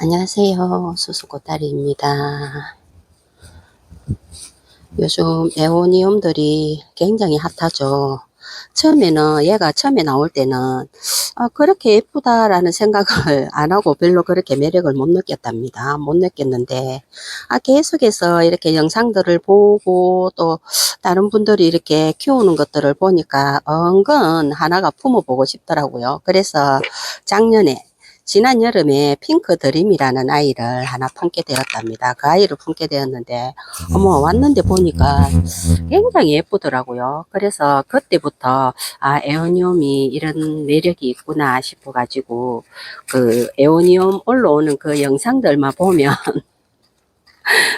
안녕하세요. 수수꽃다리입니다. 요즘 에오니움들이 굉장히 핫하죠. 처음에는 얘가 처음에 나올 때는 그렇게 예쁘다라는 생각을 안 하고 별로 그렇게 매력을 못 느꼈답니다. 못 느꼈는데 계속해서 이렇게 영상들을 보고 또 다른 분들이 이렇게 키우는 것들을 보니까 은근 하나가 품어보고 싶더라고요. 그래서 작년에 지난 여름에 핑크 드림이라는 아이를 하나 품게 되었답니다. 그 아이를 품게 되었는데 어머 왔는데 보니까 굉장히 예쁘더라고요. 그래서 그때부터 에오니움이 이런 매력이 있구나 싶어 가지고 그 에오니움 올라오는 그 영상들만 보면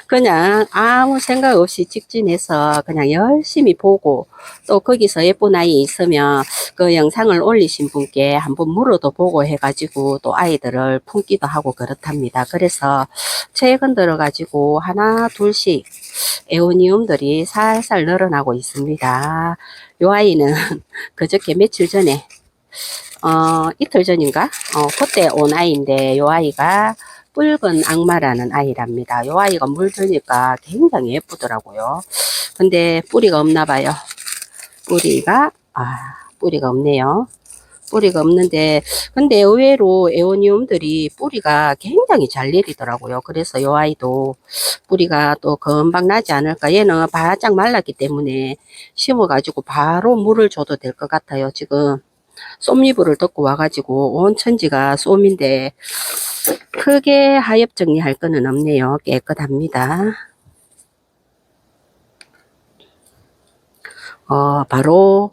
그냥 아무 생각 없이 직진해서 그냥 열심히 보고 또 거기서 예쁜 아이 있으면 그 영상을 올리신 분께 한번 물어도 보고 해가지고 또 아이들을 품기도 하고 그렇답니다. 그래서 최근 들어가지고 하나 둘씩 에오니움들이 살살 늘어나고 있습니다. 요 아이는 그저께 며칠 전에 이틀 전인가 그때 온 아이인데 요 아이가 붉은 악마라는 아이랍니다. 요 아이가 물 주니까 굉장히 예쁘더라고요. 근데 뿌리가 없나 봐요. 뿌리가 없네요. 뿌리가 없는데 근데 의외로 에오니움들이 뿌리가 굉장히 잘 내리더라고요. 그래서 요 아이도 뿌리가 또 금방 나지 않을까. 얘는 바짝 말랐기 때문에 심어 가지고 바로 물을 줘도 될 것 같아요. 지금 쏨이불을 덮고 와가지고 온 천지가 쏨인데 크게 하엽 정리할 거는 없네요. 깨끗합니다. 바로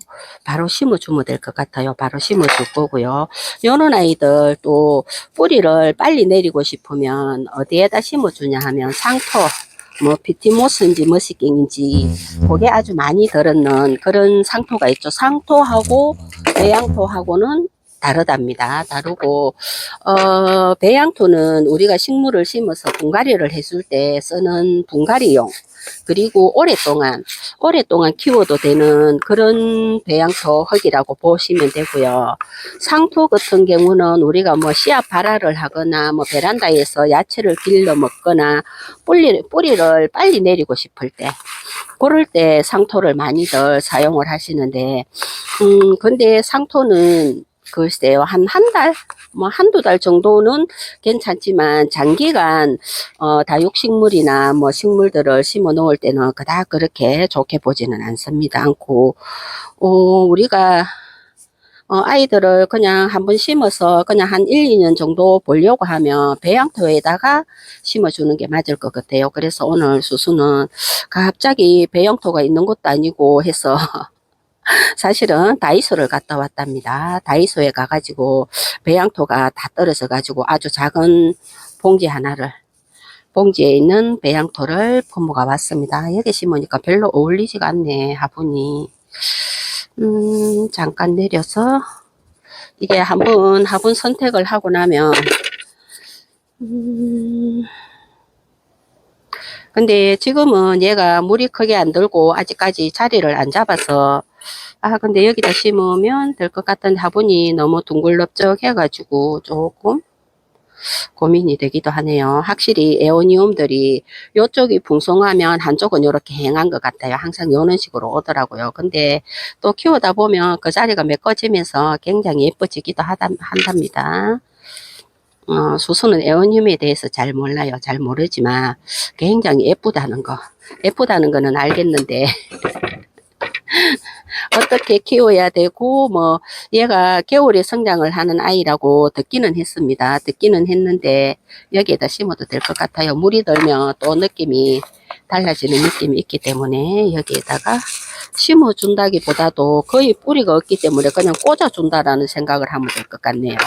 심어주면 될 것 같아요. 바로 심어줄 거고요. 요런 아이들 또 뿌리를 빨리 내리고 싶으면 어디에다 심어주냐 하면 상토, 뭐 피티모스인지 머시갱인지 그게 아주 많이 들었는 그런 상토가 있죠. 상토하고 배양토하고는 다르답니다. 다르고 배양토는 우리가 식물을 심어서 분갈이를 해줄 때 쓰는 분갈이용, 그리고 오랫동안 키워도 되는 그런 배양토 흙이라고 보시면 되고요. 상토 같은 경우는 우리가 뭐 씨앗 발화를 하거나 뭐 베란다에서 야채를 길러 먹거나 뿌리를 빨리 내리고 싶을 때 그럴 때 상토를 많이들 사용을 하시는데 근데 상토는 글쎄요, 한 달? 뭐 한두 달 정도는 괜찮지만 장기간 다육식물이나 뭐 식물들을 심어 놓을 때는 그닥 그렇게 좋게 보지는 않고 우리가 아이들을 그냥 한번 심어서 그냥 한 1, 2년 정도 보려고 하면 배양토에다가 심어주는 게 맞을 것 같아요. 그래서 오늘 수수는 갑자기 배양토가 있는 것도 아니고 해서 사실은 다이소를 갔다 왔답니다. 다이소에 가가지고 배양토가 다 떨어져 가지고 아주 작은 봉지에 있는 배양토를 품어가 왔습니다. 여기 심으니까 별로 어울리지가 않네, 화분이. 잠깐 내려서 이게 한번 화분 선택을 하고 나면 근데 지금은 얘가 물이 크게 안 들고 아직까지 자리를 안 잡아서 근데 여기다 심으면 될 것 같은 화분이 너무 둥글럽적 해가지고 조금 고민이 되기도 하네요. 확실히 에오니움들이 이쪽이 풍성하면 한쪽은 이렇게 행한 것 같아요. 항상 이런 식으로 오더라고요. 근데 또 키우다 보면 그 자리가 메꿔지면서 굉장히 예뻐지기도 한답니다. 수수는 에오니움에 대해서 잘 몰라요. 잘 모르지만 굉장히 예쁘다는 거는 알겠는데 어떻게 키워야 되고 뭐 얘가 겨울에 성장을 하는 아이라고 듣기는 했습니다. 듣기는 했는데 여기에다 심어도 될 것 같아요. 물이 들면 또 느낌이 달라지는 느낌이 있기 때문에 여기에다가 심어준다기보다도 거의 뿌리가 없기 때문에 그냥 꽂아준다라는 생각을 하면 될 것 같네요.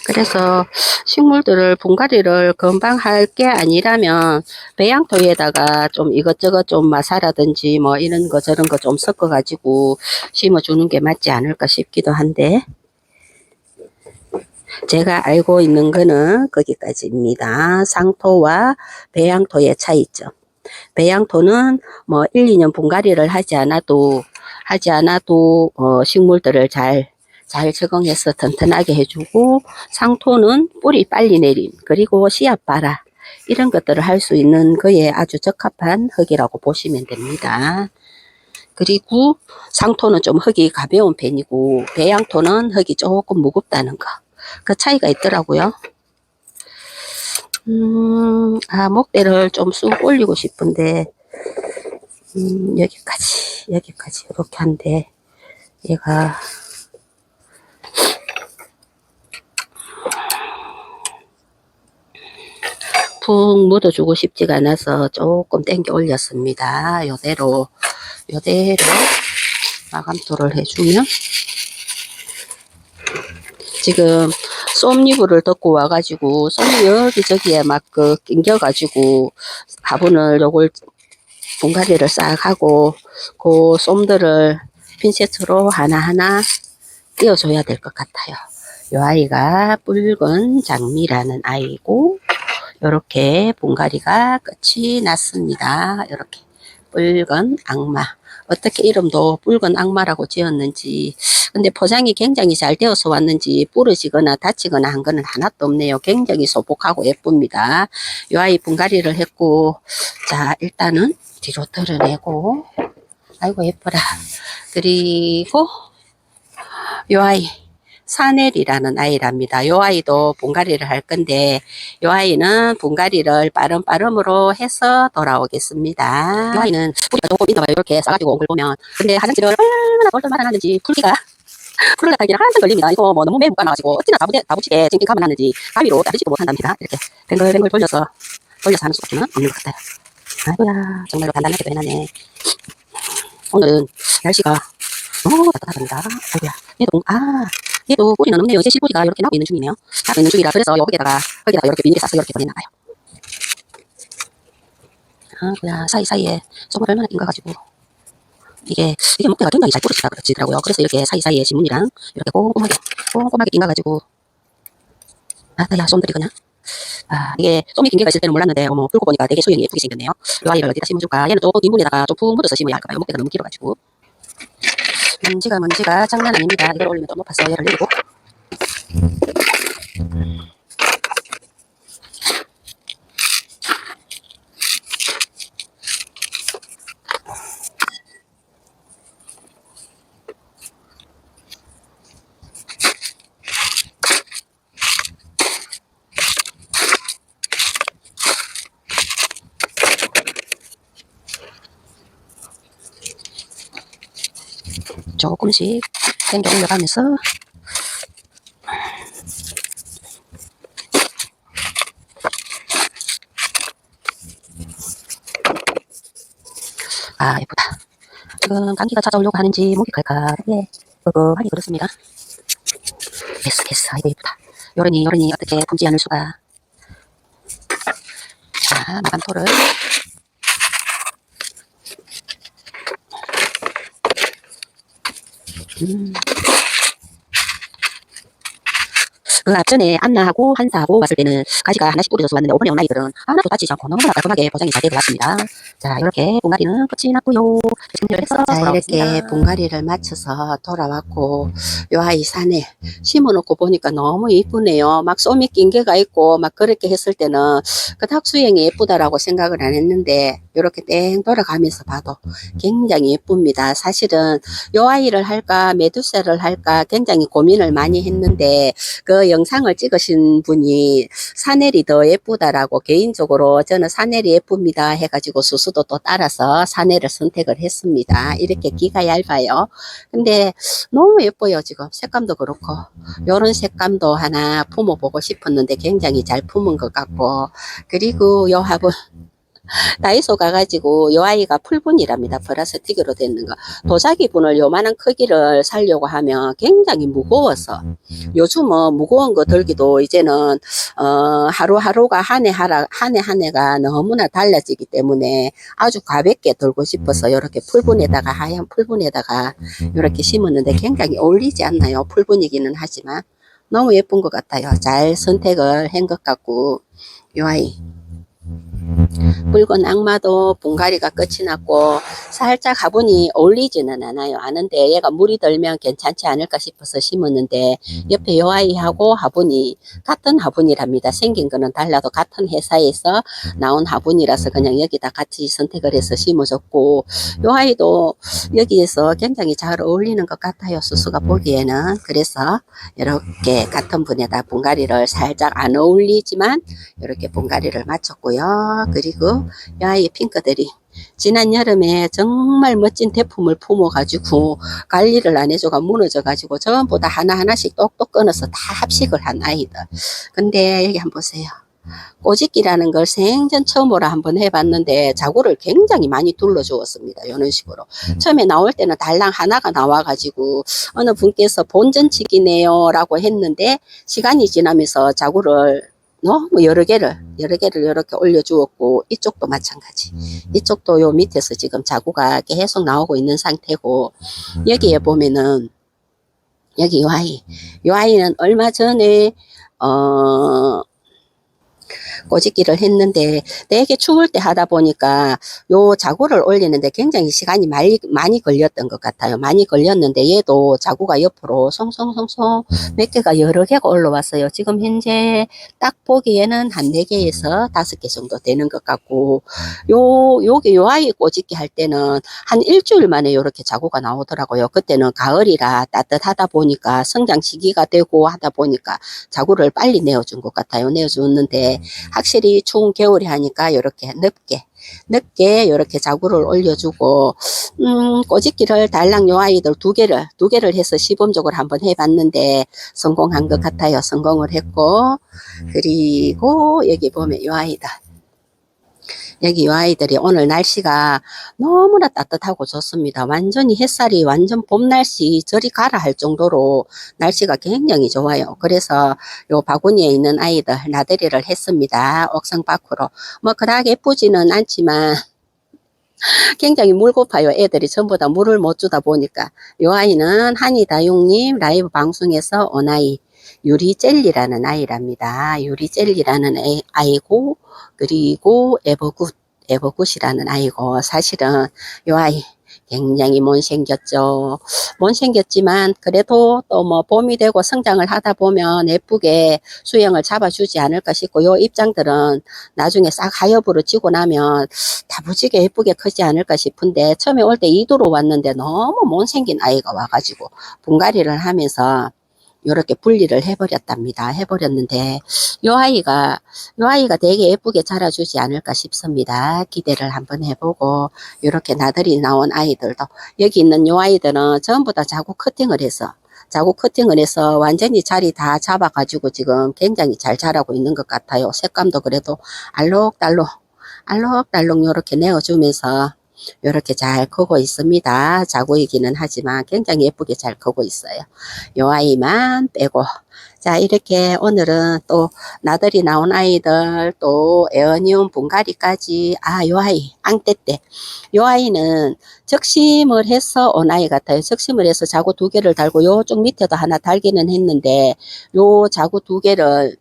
그래서 식물들을 분갈이를 금방 할 게 아니라면 배양토에다가 좀 이것저것 좀 마사라든지 뭐 이런 거 저런 거 좀 섞어 가지고 심어주는 게 맞지 않을까 싶기도 한데 제가 알고 있는 거는 거기까지입니다. 상토와 배양토의 차이점. 배양토는 뭐 1, 2년 분갈이를 하지 않아도 식물들을 잘 적응해서 튼튼하게 해주고, 상토는 뿌리 빨리 내림, 그리고 씨앗 발화, 이런 것들을 할 수 있는 그에 아주 적합한 흙이라고 보시면 됩니다. 그리고 상토는 좀 흙이 가벼운 편이고, 배양토는 흙이 조금 무겁다는 거. 그 차이가 있더라고요. 목대를 좀 쑥 올리고 싶은데, 여기까지 이렇게 한데, 얘가 푹 묻어주고 싶지가 않아서 조금 당겨 올렸습니다. 요대로 마감토를 해주면, 지금 쏨니브를 덮고 와가지고 쏨이 여기저기에 막 낑겨가지고 화분을 요걸 분갈이를 싹 하고 그 쏨들을 핀셋으로 하나하나 띄워줘야 될 것 같아요. 이 아이가 붉은 장미라는 아이고, 요렇게 분갈이가 끝이 났습니다. 이렇게 붉은 악마. 어떻게 이름도 붉은 악마라고 지었는지, 근데 포장이 굉장히 잘 되어서 왔는지 부러지거나 다치거나 한 거는 하나도 없네요. 굉장히 소복하고 예쁩니다. 이 아이 분갈이를 했고, 자, 일단은 뒤로 덜어내고, 아이고 예뻐라. 그리고 이 아이 사넬이라는 아이랍니다. 이 아이도 분갈이를 할 건데, 이 아이는 분갈이를 빠름빠름으로 해서 돌아오겠습니다. 이 아이는 뿌리가 조금 있나 봐요. 이렇게 싸가지고 온 걸 보면. 근데 화장실을 얼마나 돌돌 말아놨는지 풀기가 풀어가기는 한참 걸립니다. 이거 뭐 너무 매우 까놔가지고 어찌나 바보치게 찡찡 감아놨는지 가위로 자르지도 못한답니다. 이렇게 뱅글뱅글 돌려서 하는 수밖에 없는 것 같아요. 아이고야, 정말로 단단하게 해놨네. 오늘은 날씨가 너무 따뜻하답니다. 아이고야, 얘도 뿌리는 없네요. 이제 씨뿌리가 이렇게 나고 있는 중이네요. 나고 있는 중이라 그래서 여기다가 이렇게 비닐에 싸서 이렇게 보냈나 봐요. 아이고야, 사이사이에 솜을 얼마나 낀가가지고. 이게 목대가 굉장히 잘 부러지다 그러더라고요. 그래서 이렇게 사이사이에 신문이랑 이렇게 꼼꼼하게 낀가가지고. 야, 솜들이 그냥. 이게 솜이 긴 개가 있을 때는 몰랐는데, 풀고 보니까 되게 소형이 예쁘게 생겼네요. 이 아이를 어디다 심어줄까? 얘는 조금 인분에다가 좀 푹 묻어서 심어야 할까봐요. 목대가 너무 길어가지고. 먼지가 장난 아닙니다. 이걸 올리면 좀 높아서 얘를 내리고. 조금씩 당겨 올려가면서 예쁘다. 지금 감기가 찾아오려고 하는지 목이 칼칼하게 하니 그렇습니다. 됐어. 아이고 예쁘다. 요러니 어떻게 품지 않을 수가. 자, 마감토를 그 앞전에 안나하고 한사하고 왔을 때는 가지가 하나씩 뿌려져서 왔는데, 이번에 온 아이들은 하나도 다치지 않고 너무나 깔끔하게 포장이 잘 되고 왔습니다. 자, 이렇게 분갈이는 끝이 났고요. 자, 이렇게 분갈이를 마쳐서 돌아왔고, 요 아이 산에 심어놓고 보니까 너무 이쁘네요. 막 솜이 낀 개가 있고 막 그렇게 했을 때는 그닥 수영이 예쁘다라고 생각을 안 했는데, 이렇게 땡 돌아가면서 봐도 굉장히 예쁩니다. 사실은 요 아이를 할까 메두사를 할까 굉장히 고민을 많이 했는데, 그 영상을 찍으신 분이 사넬이 더 예쁘다라고, 개인적으로 저는 사넬이 예쁩니다 해가지고 수수도 또 따라서 사넬을 선택을 했습니다. 이렇게 기가 얇아요. 근데 너무 예뻐요. 지금 색감도 그렇고, 요런 색감도 하나 품어보고 싶었는데 굉장히 잘 품은 것 같고, 그리고 요 화분 다이소 가가지고 요 아이가 풀분이랍니다. 플라스틱으로 되는 거. 도자기 분을 요만한 크기를 사려고 하면 굉장히 무거워서, 요즘은 무거운 거 들기도 이제는 하루하루가 한 해가 너무나 달라지기 때문에 아주 가볍게 들고 싶어서 이렇게 풀분에다가, 하얀 풀분에다가 이렇게 심었는데 굉장히 어울리지 않나요? 풀분이기는 하지만 너무 예쁜 것 같아요. 잘 선택을 한 것 같고, 요 아이. 붉은 악마도 분갈이가 끝이 났고 살짝 화분이 어울리지는 않아요. 아는데 얘가 물이 들면 괜찮지 않을까 싶어서 심었는데 옆에 요 아이하고 화분이 같은 화분이랍니다. 생긴 거는 달라도 같은 회사에서 나온 화분이라서 그냥 여기다 같이 선택을 해서 심어줬고 요 아이도 여기에서 굉장히 잘 어울리는 것 같아요. 수수가 보기에는. 그래서 이렇게 같은 분에다 분갈이를 살짝 안 어울리지만 이렇게 분갈이를 마쳤고요. 그리고 이 아이 핑크들이 지난 여름에 정말 멋진 대품을 품어가지고 관리를 안 해줘가 무너져가지고 전부 다 하나하나씩 똑똑 끊어서 다 합식을 한 아이들. 근데 여기 한번 보세요. 꼬집기라는 걸 생전 처음으로 한번 해봤는데 자구를 굉장히 많이 둘러주었습니다. 이런 식으로. 처음에 나올 때는 달랑 하나가 나와가지고 어느 분께서 본전치기네요 라고 했는데 시간이 지나면서 자구를 너무 여러 개를 이렇게 올려주었고 이쪽도 마찬가지. 이쪽도 요 밑에서 지금 자구가 계속 나오고 있는 상태고 여기에 보면은 여기 요 아이는 얼마 전에 꼬집기를 했는데 되게 추울 때 하다 보니까 요 자구를 올리는데 굉장히 시간이 많이 걸렸던 것 같아요. 많이 걸렸는데 얘도 자구가 옆으로 송송송송 몇 개가 여러 개가 올라왔어요. 지금 현재 딱 보기에는 한 4개에서 5개 정도 되는 것 같고 요게 요 아이 꼬집기 할 때는 한 일주일 만에 요렇게 자구가 나오더라고요. 그때는 가을이라 따뜻하다 보니까 성장 시기가 되고 하다 보니까 자구를 빨리 내어준 것 같아요. 내어줬는데 확실히 추운 겨울이 하니까 이렇게 늦게 이렇게 자구를 올려주고 꼬집기를 달랑 요 아이들 두 개를 해서 시범적으로 한번 해봤는데 성공한 것 같아요. 성공을 했고 그리고 여기 보면 요 아이들 여기 이 아이들이 오늘 날씨가 너무나 따뜻하고 좋습니다. 완전히 햇살이 완전 봄 날씨 저리 가라 할 정도로 날씨가 굉장히 좋아요. 그래서 요 바구니에 있는 아이들 나들이를 했습니다. 옥상 밖으로. 뭐 그닥 예쁘지는 않지만 굉장히 물 고파요. 애들이 전부 다 물을 못 주다 보니까. 요 아이는 한이다육님 라이브 방송에서 온 아이 유리젤리라는 아이랍니다. 유리젤리라는 아이고 그리고 에버굿이라는 아이고 사실은 요 아이 굉장히 못생겼죠. 못생겼지만 그래도 또 뭐 봄이 되고 성장을 하다 보면 예쁘게 수영을 잡아주지 않을까 싶고 요 입장들은 나중에 싹 하엽으로 지고 나면 다부지게 예쁘게 크지 않을까 싶은데 처음에 올 때 이도로 왔는데 너무 못생긴 아이가 와가지고 분갈이를 하면서 이렇게 분리를 해버렸답니다. 해버렸는데 요 아이가 되게 예쁘게 자라주지 않을까 싶습니다. 기대를 한번 해보고 이렇게 나들이 나온 아이들도 여기 있는 요 아이들은 전부 다 자구 커팅을 해서 완전히 자리 다 잡아가지고 지금 굉장히 잘 자라고 있는 것 같아요. 색감도 그래도 알록달록 이렇게 내어주면서 이렇게 잘 크고 있습니다. 자구이기는 하지만 굉장히 예쁘게 잘 크고 있어요. 요 아이만 빼고 자 이렇게 오늘은 또 나들이 나온 아이들 또 에어니움 분갈이까지 요 아이 앙떼떼 요 아이는 적심을 해서 온 아이 같아요. 적심을 해서 자구 2개를 달고 요쪽 밑에도 하나 달기는 했는데 요 자구 2개를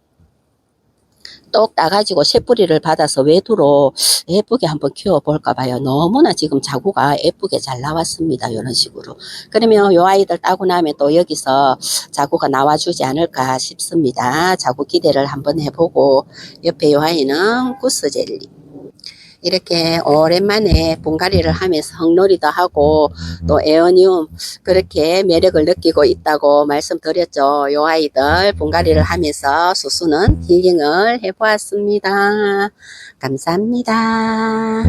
똑 따가지고 새뿌리를 받아서 외두로 예쁘게 한번 키워볼까 봐요. 너무나 지금 자구가 예쁘게 잘 나왔습니다. 이런 식으로. 그러면 요 아이들 따고 나면 또 여기서 자구가 나와주지 않을까 싶습니다. 자구 기대를 한번 해보고 옆에 요 아이는 구스젤리. 이렇게 오랜만에 분갈이를 하면서 흙놀이도 하고 또 에어니움 그렇게 매력을 느끼고 있다고 말씀드렸죠. 요 아이들 분갈이를 하면서 수수는 힐링을 해보았습니다. 감사합니다.